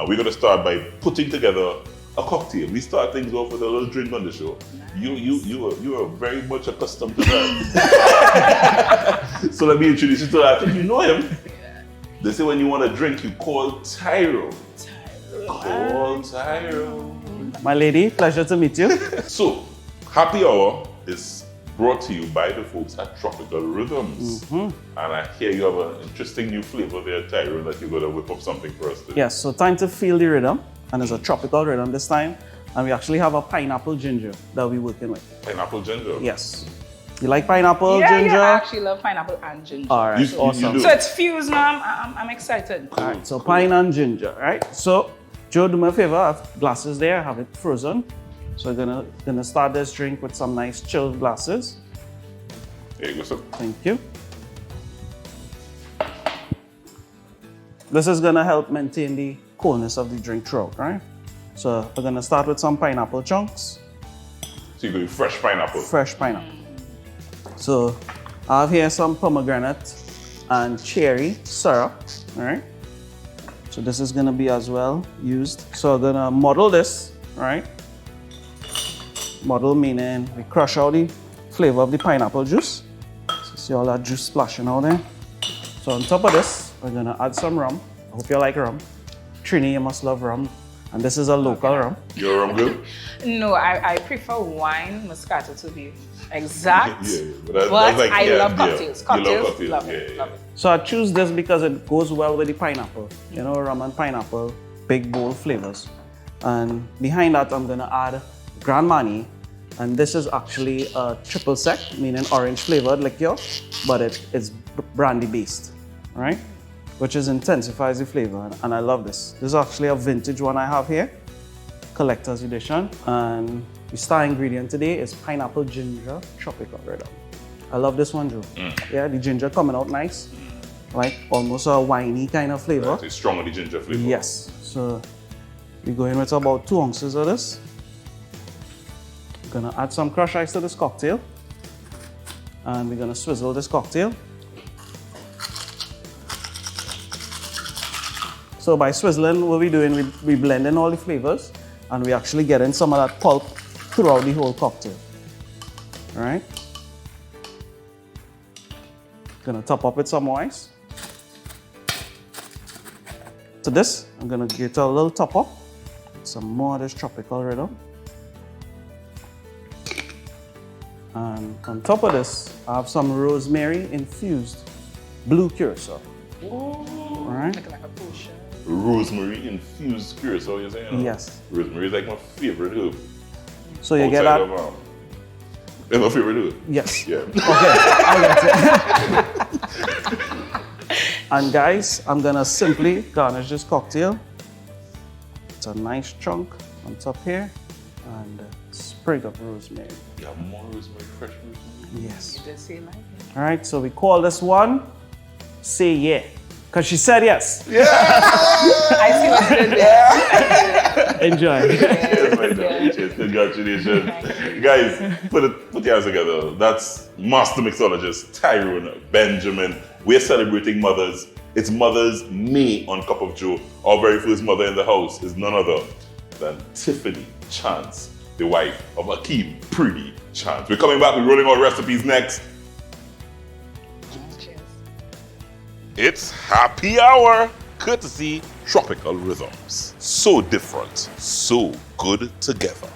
And we're gonna start by putting together a cocktail. We start things off with a little drink on the show. You are very much accustomed to that. So let me introduce you to that. I think you know him. They say when you want a drink, you call Tyrone. Call Tyrone. My lady, pleasure to meet you. So, Happy Hour is brought to you by the folks at Tropical Rhythms. And I hear you have an interesting new flavor there, Tyrone, that you're going to whip up something for us today. Yes, so time to feel the rhythm. And it's a tropical rhythm this time. And we actually have a pineapple ginger that we're working with. Pineapple ginger? Yes. You like pineapple ginger? Yeah, I actually love pineapple and ginger. All right, awesome. You So it's fused now. I'm excited. All right, so pine and ginger, right? So, Joe, do me a favor. I have glasses there. I have it frozen. So we're gonna start this drink with some nice chilled glasses. There you go, sir. Thank you. This is gonna help maintain the coolness of the drink throughout, right? So we're gonna start with some pineapple chunks. So you're going fresh pineapple? Fresh pineapple. So I have here some pomegranate and cherry syrup, all right? So this is gonna be as well used. So I'm gonna model this, right? Model meaning we crush out the flavor of the pineapple juice. So see all that juice splashing out there. So on top of this, we're gonna add some rum. I hope you like rum. Trini, you must love rum. And this is a local rum. Your rum good? No, I prefer wine, Moscato to be exact. But But like, I love yeah. cocktails. You Cocktails, love cocktails. love Yeah, it, yeah. love it. So I choose this because it goes well with the pineapple. You know, rum and pineapple, big bold flavors. And behind that, I'm gonna add Grand Marnier. And this is actually a triple sec, meaning orange flavored liqueur, but it's brandy based, right? Which intensifies the flavor, and I love this. This is actually a vintage one I have here, collector's edition. And the star ingredient today is pineapple ginger tropical rhythm. I love this one, Joe. Yeah, the ginger coming out nice, like almost a winey kind of flavor. It's strong with the ginger flavor. Yes, so we go in with about 2 ounces of this. We're gonna add some crushed ice to this cocktail, and we're gonna swizzle this cocktail. So by swizzling, what we're doing, we blend in all the flavors, and we actually get in some of that pulp throughout the whole cocktail. All right. Gonna top up with some more ice. To this, I'm gonna get a little top up, some more of this tropical rhythm. And on top of this, I have some rosemary infused blue curacao. All right. Looking like a potion. Rosemary infused curacao, you're saying? Yes. Rosemary is like my favorite herb. So you get that. It's my favorite herb. Yes. Yeah. Okay, I get it. And guys, I'm gonna simply garnish this cocktail. It's a nice chunk on top here, and sprig of rosemary. You have more rosemary, fresh rosemary? Yes. You just say like it. All right, so we call this one Say Yeah, because she said yes. I see what you did there. Enjoy. Cheers, my darling. Cheers. Congratulations. Guys, put your hands together. That's master mixologist Tyrone Benjamin. We're celebrating mothers. It's Mother's May on Cup of Joe. Our very first mother in the house is none other than Tiffany Chance, the wife of Akeem Chance. We're coming back. We're rolling out recipes next. Cheers. It's Happy Hour, courtesy Tropical Rhythms. So different, so good together.